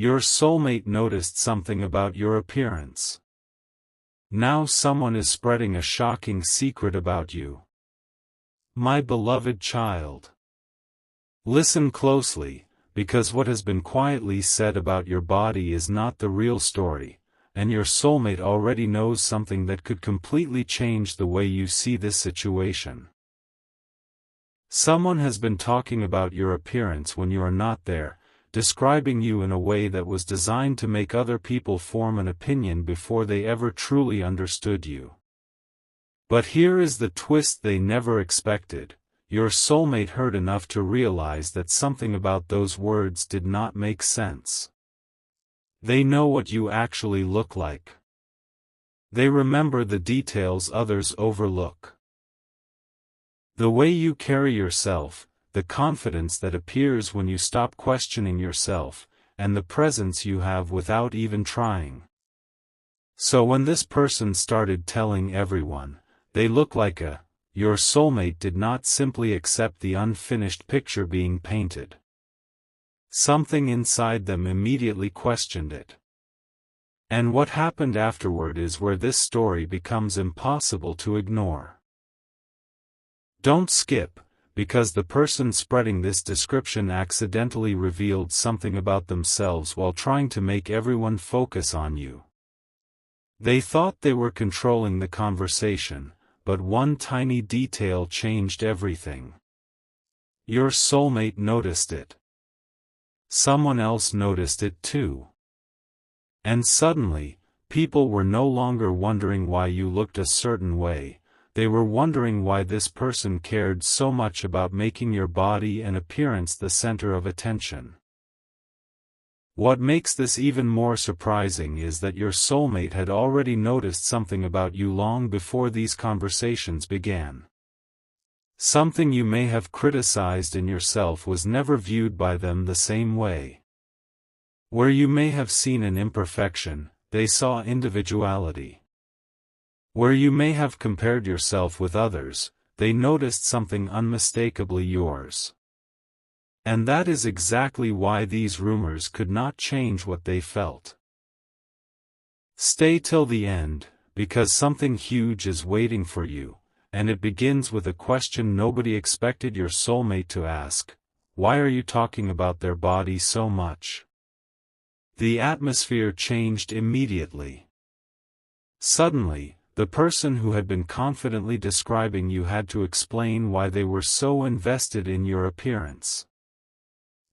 Your soulmate noticed something about your appearance. Now someone is spreading a shocking secret about you. My beloved child. Listen closely, because what has been quietly said about your body is not the real story, and your soulmate already knows something that could completely change the way you see this situation. Someone has been talking about your appearance when you are not there, describing you in a way that was designed to make other people form an opinion before they ever truly understood you. But here is the twist they never expected. Your soulmate heard enough to realize that something about those words did not make sense. They know what you actually look like. They remember the details others overlook. The way you carry yourself, the confidence that appears when you stop questioning yourself, and the presence you have without even trying. So when this person started telling everyone, they look like a, your soulmate did not simply accept the unfinished picture being painted. Something inside them immediately questioned it. And what happened afterward is where this story becomes impossible to ignore. Don't skip, because the person spreading this description accidentally revealed something about themselves while trying to make everyone focus on you. They thought they were controlling the conversation, but one tiny detail changed everything. Your soulmate noticed it. Someone else noticed it too. And suddenly, people were no longer wondering why you looked a certain way. They were wondering why this person cared so much about making your body and appearance the center of attention. What makes this even more surprising is that your soulmate had already noticed something about you long before these conversations began. Something you may have criticized in yourself was never viewed by them the same way. Where you may have seen an imperfection, they saw individuality. Where you may have compared yourself with others, they noticed something unmistakably yours. And that is exactly why these rumors could not change what they felt. Stay till the end, because something huge is waiting for you, and it begins with a question nobody expected your soulmate to ask: why are you talking about their body so much? The atmosphere changed immediately. Suddenly, the person who had been confidently describing you had to explain why they were so invested in your appearance.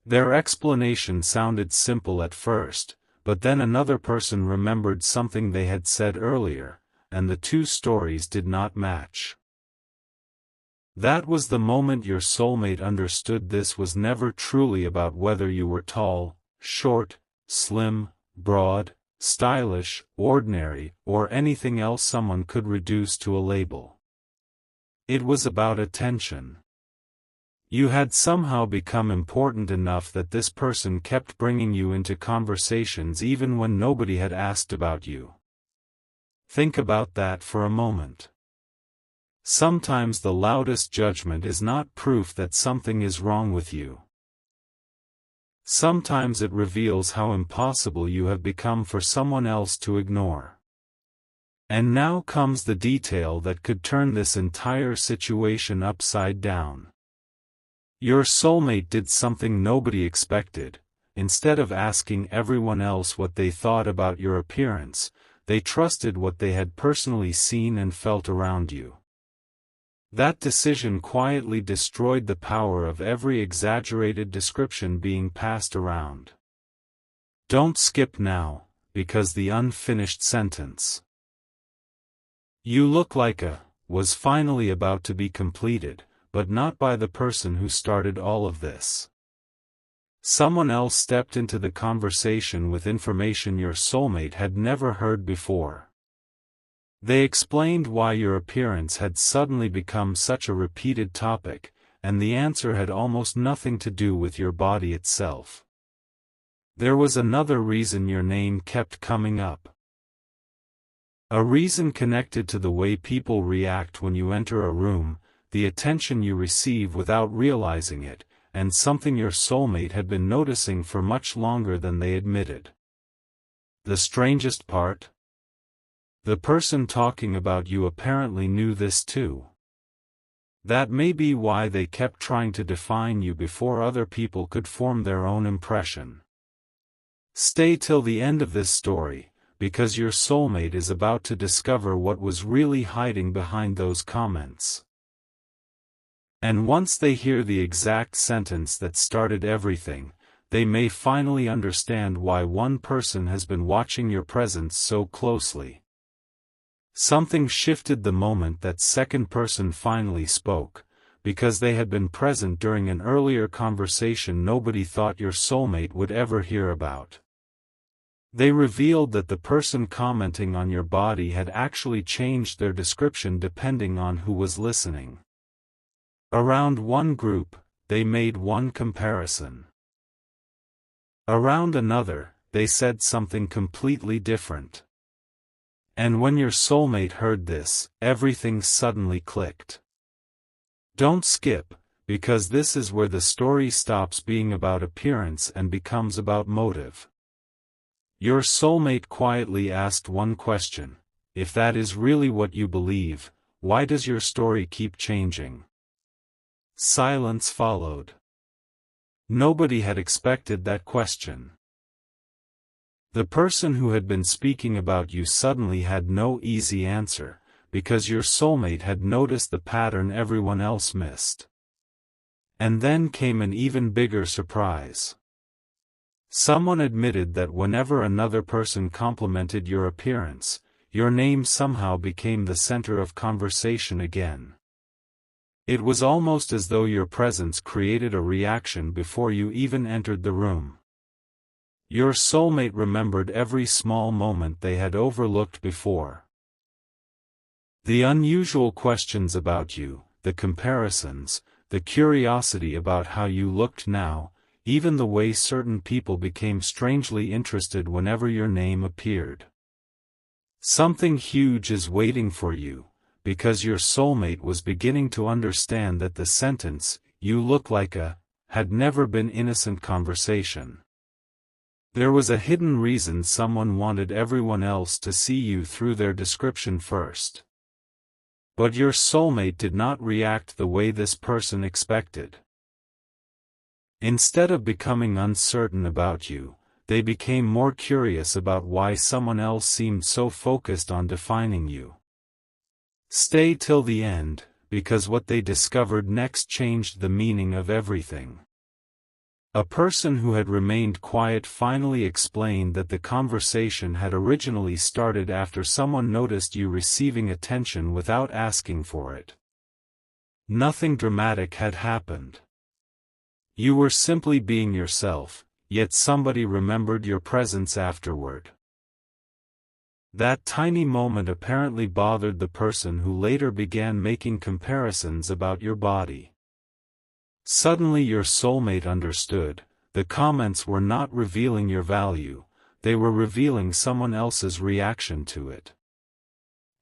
Their explanation sounded simple at first, but then another person remembered something they had said earlier, and the two stories did not match. That was the moment your soulmate understood this was never truly about whether you were tall, short, slim, broad, stylish, ordinary, or anything else someone could reduce to a label. It was about attention. You had somehow become important enough that this person kept bringing you into conversations even when nobody had asked about you. Think about that for a moment. Sometimes the loudest judgment is not proof that something is wrong with you. Sometimes it reveals how impossible you have become for someone else to ignore. And now comes the detail that could turn this entire situation upside down. Your soulmate did something nobody expected. Instead of asking everyone else what they thought about your appearance, they trusted what they had personally seen and felt around you. That decision quietly destroyed the power of every exaggerated description being passed around. Don't skip now, because the unfinished sentence, "You look like a," was finally about to be completed, but not by the person who started all of this. Someone else stepped into the conversation with information your soulmate had never heard before. They explained why your appearance had suddenly become such a repeated topic, and the answer had almost nothing to do with your body itself. There was another reason your name kept coming up. A reason connected to the way people react when you enter a room, the attention you receive without realizing it, and something your soulmate had been noticing for much longer than they admitted. The strangest part? The person talking about you apparently knew this too. That may be why they kept trying to define you before other people could form their own impression. Stay till the end of this story, because your soulmate is about to discover what was really hiding behind those comments. And once they hear the exact sentence that started everything, they may finally understand why one person has been watching your presence so closely. Something shifted the moment that second person finally spoke, because they had been present during an earlier conversation nobody thought your soulmate would ever hear about. They revealed that the person commenting on your body had actually changed their description depending on who was listening. Around one group, they made one comparison. Around another, they said something completely different. And when your soulmate heard this, everything suddenly clicked. Don't skip, because this is where the story stops being about appearance and becomes about motive. Your soulmate quietly asked one question: if that is really what you believe, why does your story keep changing? Silence followed. Nobody had expected that question. The person who had been speaking about you suddenly had no easy answer, because your soulmate had noticed the pattern everyone else missed. And then came an even bigger surprise. Someone admitted that whenever another person complimented your appearance, your name somehow became the center of conversation again. It was almost as though your presence created a reaction before you even entered the room. Your soulmate remembered every small moment they had overlooked before. The unusual questions about you, the comparisons, the curiosity about how you looked now, even the way certain people became strangely interested whenever your name appeared. Something huge is waiting for you, because your soulmate was beginning to understand that the sentence, "you look like a," had never been innocent conversation. There was a hidden reason someone wanted everyone else to see you through their description first. But your soulmate did not react the way this person expected. Instead of becoming uncertain about you, they became more curious about why someone else seemed so focused on defining you. Stay till the end, because what they discovered next changed the meaning of everything. A person who had remained quiet finally explained that the conversation had originally started after someone noticed you receiving attention without asking for it. Nothing dramatic had happened. You were simply being yourself, yet somebody remembered your presence afterward. That tiny moment apparently bothered the person who later began making comparisons about your body. Suddenly your soulmate understood, the comments were not revealing your value, they were revealing someone else's reaction to it.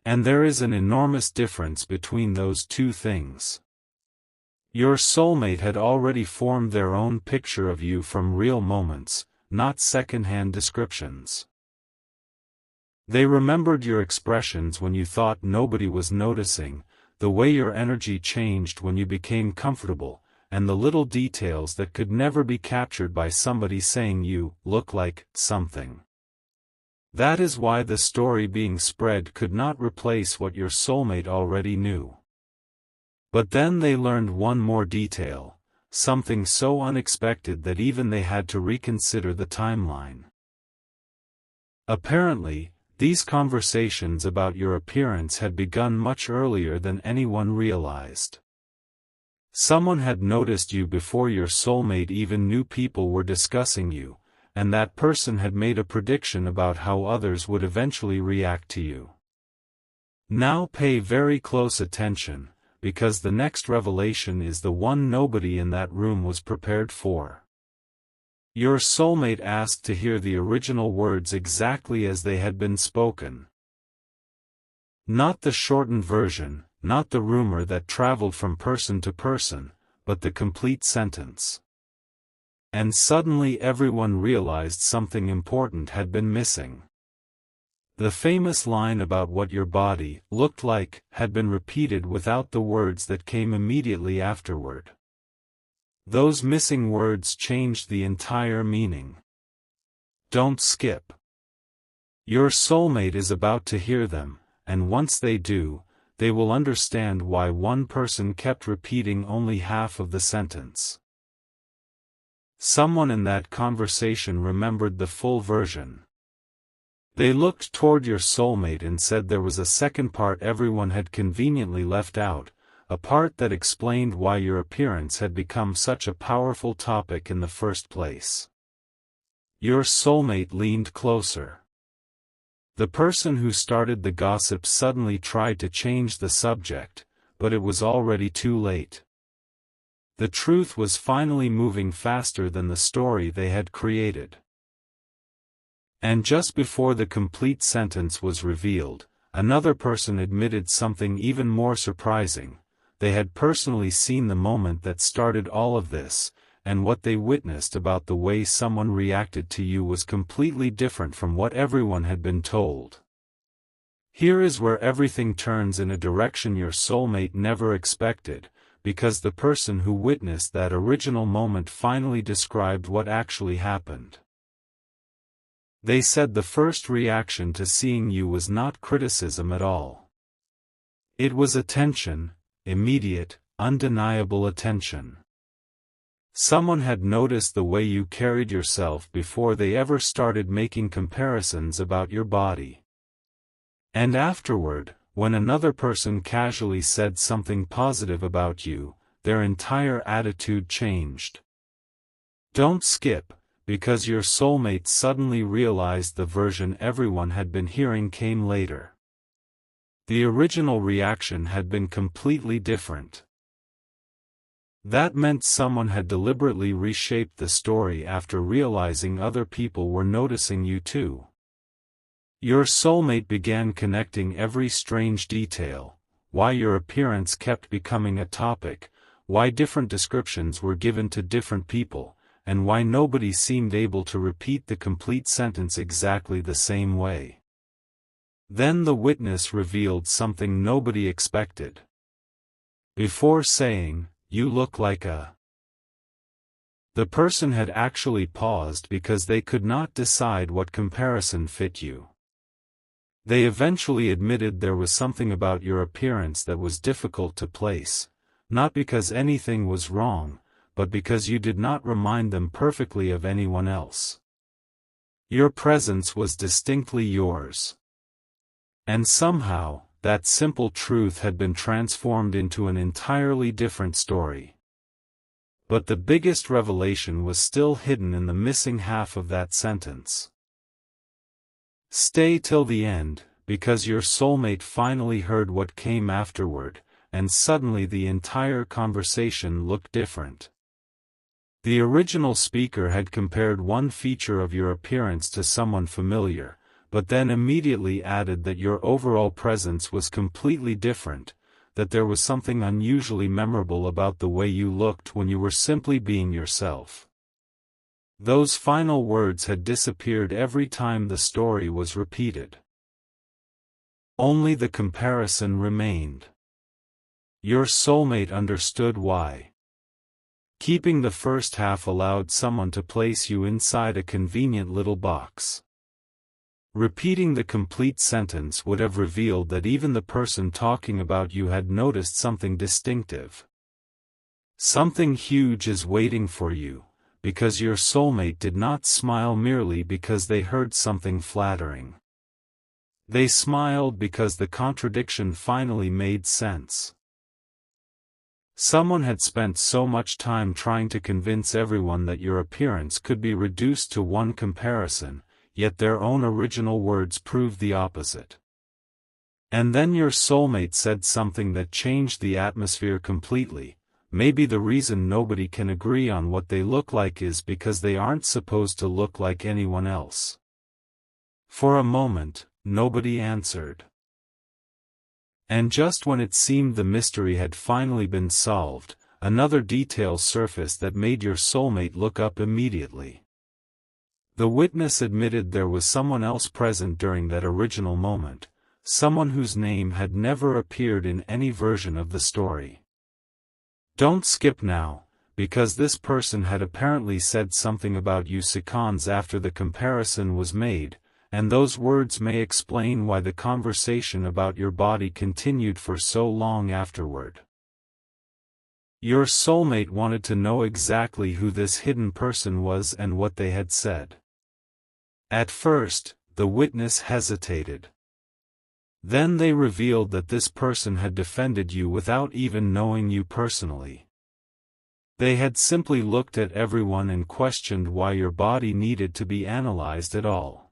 And there is an enormous difference between those two things. Your soulmate had already formed their own picture of you from real moments, not second-hand descriptions. They remembered your expressions when you thought nobody was noticing, the way your energy changed when you became comfortable, and the little details that could never be captured by somebody saying you look like something. That is why the story being spread could not replace what your soulmate already knew. But then they learned one more detail, something so unexpected that even they had to reconsider the timeline. Apparently, these conversations about your appearance had begun much earlier than anyone realized. Someone had noticed you before your soulmate even knew people were discussing you, and that person had made a prediction about how others would eventually react to you. Now pay very close attention, because the next revelation is the one nobody in that room was prepared for. Your soulmate asked to hear the original words exactly as they had been spoken. Not the shortened version, not the rumor that traveled from person to person, but the complete sentence. And suddenly everyone realized something important had been missing. The famous line about what your body looked like had been repeated without the words that came immediately afterward. Those missing words changed the entire meaning. Don't skip. Your soulmate is about to hear them, and once they do, they will understand why one person kept repeating only half of the sentence. Someone in that conversation remembered the full version. They looked toward your soulmate and said there was a second part everyone had conveniently left out, a part that explained why your appearance had become such a powerful topic in the first place. Your soulmate leaned closer. The person who started the gossip suddenly tried to change the subject, but it was already too late. The truth was finally moving faster than the story they had created. And just before the complete sentence was revealed, another person admitted something even more surprising. They had personally seen the moment that started all of this, and what they witnessed about the way someone reacted to you was completely different from what everyone had been told. Here is where everything turns in a direction your soulmate never expected, because the person who witnessed that original moment finally described what actually happened. They said the first reaction to seeing you was not criticism at all. It was attention, immediate, undeniable attention. Someone had noticed the way you carried yourself before they ever started making comparisons about your body. And afterward, when another person casually said something positive about you, their entire attitude changed. Don't skip, because your soulmate suddenly realized the version everyone had been hearing came later. The original reaction had been completely different. That meant someone had deliberately reshaped the story after realizing other people were noticing you too. Your soulmate began connecting every strange detail, why your appearance kept becoming a topic, why different descriptions were given to different people, and why nobody seemed able to repeat the complete sentence exactly the same way. Then the witness revealed something nobody expected. Before saying, "You look like a..." the person had actually paused because they could not decide what comparison fit you. They eventually admitted there was something about your appearance that was difficult to place, not because anything was wrong, but because you did not remind them perfectly of anyone else. Your presence was distinctly yours. And somehow, that simple truth had been transformed into an entirely different story. But the biggest revelation was still hidden in the missing half of that sentence. Stay till the end, because your soulmate finally heard what came afterward, and suddenly the entire conversation looked different. The original speaker had compared one feature of your appearance to someone familiar, but then immediately added that your overall presence was completely different, that there was something unusually memorable about the way you looked when you were simply being yourself. Those final words had disappeared every time the story was repeated. Only the comparison remained. Your soulmate understood why. Keeping the first half allowed someone to place you inside a convenient little box. Repeating the complete sentence would have revealed that even the person talking about you had noticed something distinctive. Something huge is waiting for you, because your soulmate did not smile merely because they heard something flattering. They smiled because the contradiction finally made sense. Someone had spent so much time trying to convince everyone that your appearance could be reduced to one comparison, yet their own original words proved the opposite. And then your soulmate said something that changed the atmosphere completely. Maybe the reason nobody can agree on what they look like is because they aren't supposed to look like anyone else. For a moment, nobody answered. And just when it seemed the mystery had finally been solved, another detail surfaced that made your soulmate look up immediately. The witness admitted there was someone else present during that original moment, someone whose name had never appeared in any version of the story. Don't skip now, because this person had apparently said something about you seconds after the comparison was made, and those words may explain why the conversation about your body continued for so long afterward. Your soulmate wanted to know exactly who this hidden person was and what they had said. At first, the witness hesitated. Then they revealed that this person had defended you without even knowing you personally. They had simply looked at everyone and questioned why your body needed to be analyzed at all.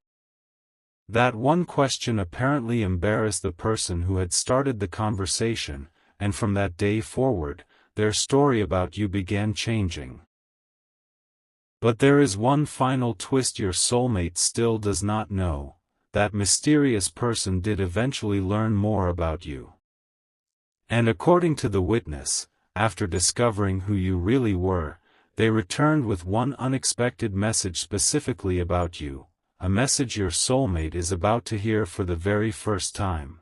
That one question apparently embarrassed the person who had started the conversation, and from that day forward, their story about you began changing. But there is one final twist your soulmate still does not know. That mysterious person did eventually learn more about you. And according to the witness, after discovering who you really were, they returned with one unexpected message specifically about you, a message your soulmate is about to hear for the very first time.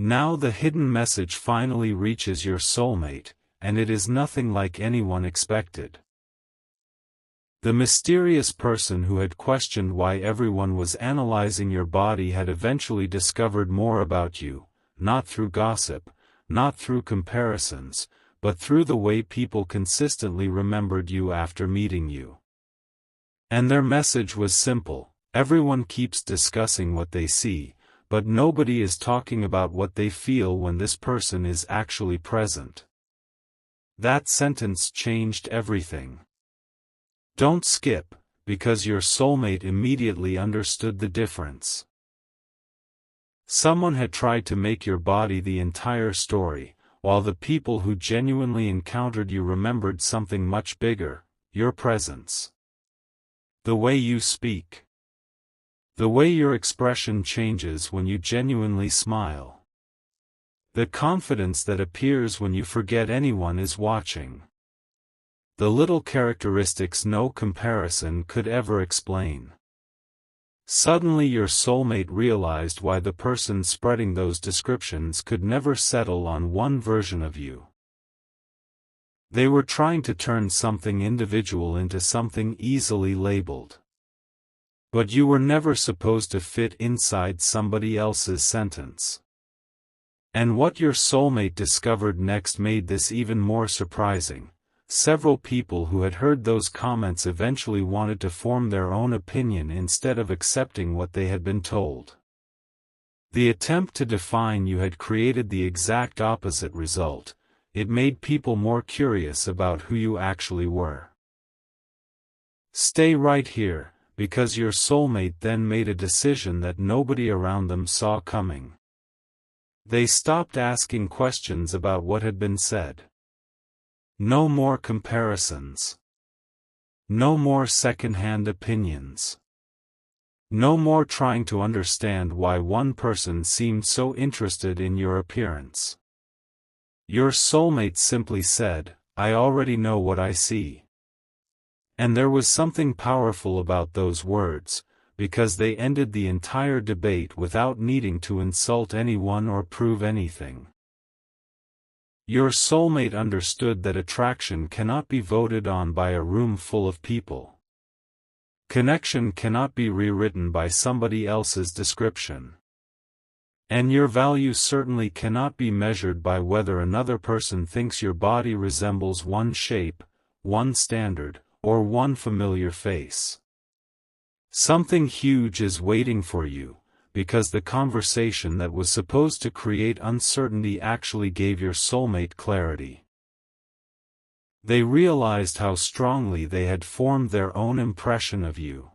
Now the hidden message finally reaches your soulmate, and it is nothing like anyone expected. The mysterious person who had questioned why everyone was analyzing your body had eventually discovered more about you, not through gossip, not through comparisons, but through the way people consistently remembered you after meeting you. And their message was simple: everyone keeps discussing what they see, but nobody is talking about what they feel when this person is actually present. That sentence changed everything. Don't skip, because your soulmate immediately understood the difference. Someone had tried to make your body the entire story, while the people who genuinely encountered you remembered something much bigger: your presence. The way you speak. The way your expression changes when you genuinely smile. The confidence that appears when you forget anyone is watching. The little characteristics no comparison could ever explain. Suddenly your soulmate realized why the person spreading those descriptions could never settle on one version of you. They were trying to turn something individual into something easily labeled. But you were never supposed to fit inside somebody else's sentence. And what your soulmate discovered next made this even more surprising. Several people who had heard those comments eventually wanted to form their own opinion instead of accepting what they had been told. The attempt to define you had created the exact opposite result. It made people more curious about who you actually were. Stay right here, because your soulmate then made a decision that nobody around them saw coming. They stopped asking questions about what had been said. No more comparisons. No more second-hand opinions. No more trying to understand why one person seemed so interested in your appearance. Your soulmate simply said, "I already know what I see." And there was something powerful about those words, because they ended the entire debate without needing to insult anyone or prove anything. Your soulmate understood that attraction cannot be voted on by a room full of people. Connection cannot be rewritten by somebody else's description. And your value certainly cannot be measured by whether another person thinks your body resembles one shape, one standard, or one familiar face. Something huge is waiting for you, because the conversation that was supposed to create uncertainty actually gave your soulmate clarity. They realized how strongly they had formed their own impression of you.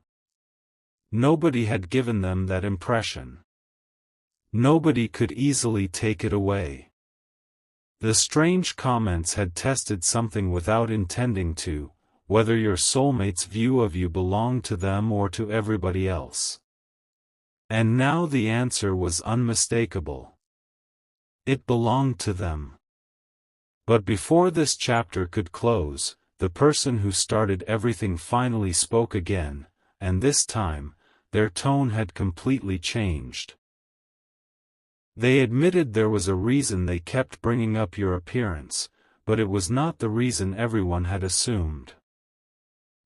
Nobody had given them that impression. Nobody could easily take it away. The strange comments had tested something without intending to, whether your soulmate's view of you belonged to them or to everybody else. And now the answer was unmistakable. It belonged to them. But before this chapter could close, the person who started everything finally spoke again, and this time, their tone had completely changed. They admitted there was a reason they kept bringing up your appearance, but it was not the reason everyone had assumed.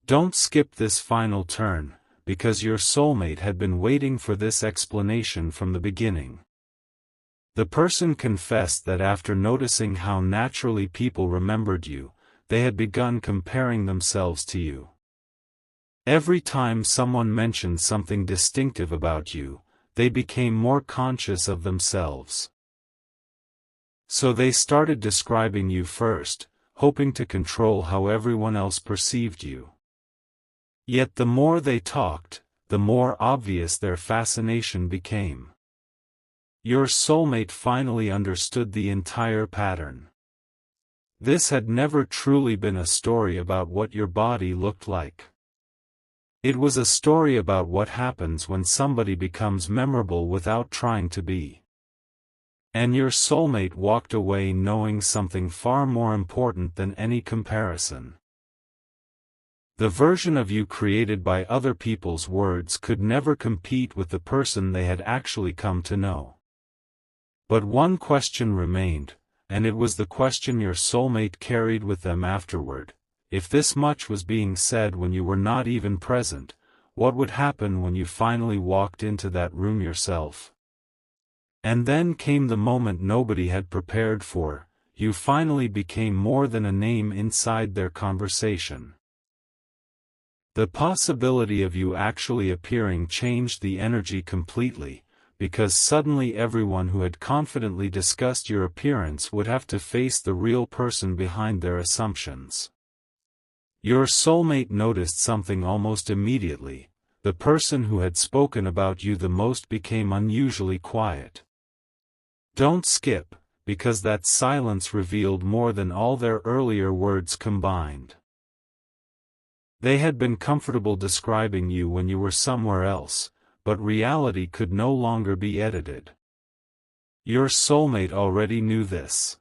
Don't skip this final turn, because your soulmate had been waiting for this explanation from the beginning. The person confessed that after noticing how naturally people remembered you, they had begun comparing themselves to you. Every time someone mentioned something distinctive about you, they became more conscious of themselves. So they started describing you first, hoping to control how everyone else perceived you. Yet the more they talked, the more obvious their fascination became. Your soulmate finally understood the entire pattern. This had never truly been a story about what your body looked like. It was a story about what happens when somebody becomes memorable without trying to be. And your soulmate walked away knowing something far more important than any comparison. The version of you created by other people's words could never compete with the person they had actually come to know. But one question remained, and it was the question your soulmate carried with them afterward. If this much was being said when you were not even present, what would happen when you finally walked into that room yourself? And then came the moment nobody had prepared for. You finally became more than a name inside their conversation. The possibility of you actually appearing changed the energy completely, because suddenly everyone who had confidently discussed your appearance would have to face the real person behind their assumptions. Your soulmate noticed something almost immediately. The person who had spoken about you the most became unusually quiet. Don't skip, because that silence revealed more than all their earlier words combined. They had been comfortable describing you when you were somewhere else, but reality could no longer be edited. Your soulmate already knew this.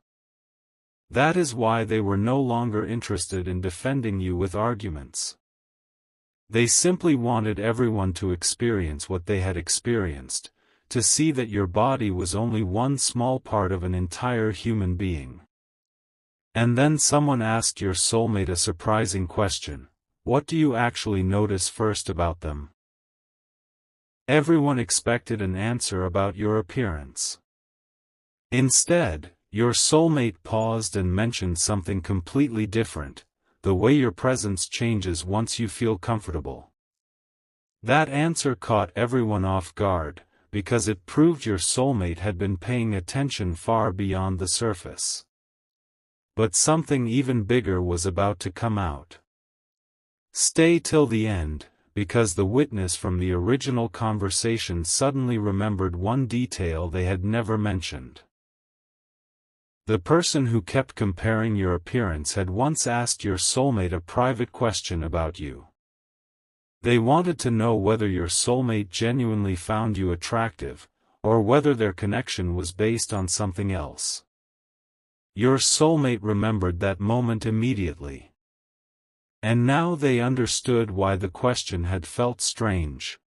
That is why they were no longer interested in defending you with arguments. They simply wanted everyone to experience what they had experienced, to see that your body was only one small part of an entire human being. And then someone asked your soulmate a surprising question: what do you actually notice first about them? Everyone expected an answer about your appearance. Instead, your soulmate paused and mentioned something completely different: the way your presence changes once you feel comfortable. That answer caught everyone off guard, because it proved your soulmate had been paying attention far beyond the surface. But something even bigger was about to come out. Stay till the end, because the witness from the original conversation suddenly remembered one detail they had never mentioned. The person who kept comparing your appearance had once asked your soulmate a private question about you. They wanted to know whether your soulmate genuinely found you attractive, or whether their connection was based on something else. Your soulmate remembered that moment immediately. And now they understood why the question had felt strange.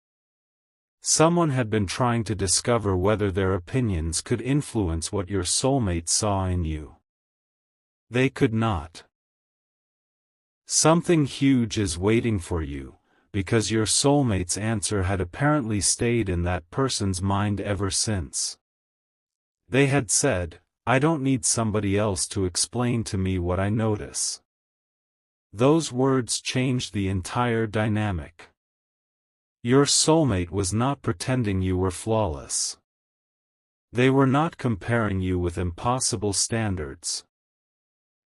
Someone had been trying to discover whether their opinions could influence what your soulmate saw in you. They could not. Something huge is waiting for you, because your soulmate's answer had apparently stayed in that person's mind ever since. They had said, "I don't need somebody else to explain to me what I notice." Those words changed the entire dynamic. Your soulmate was not pretending you were flawless. They were not comparing you with impossible standards.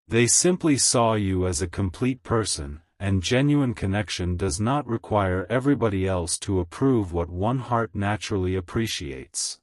They simply saw you as a complete person, and genuine connection does not require everybody else to approve what one heart naturally appreciates.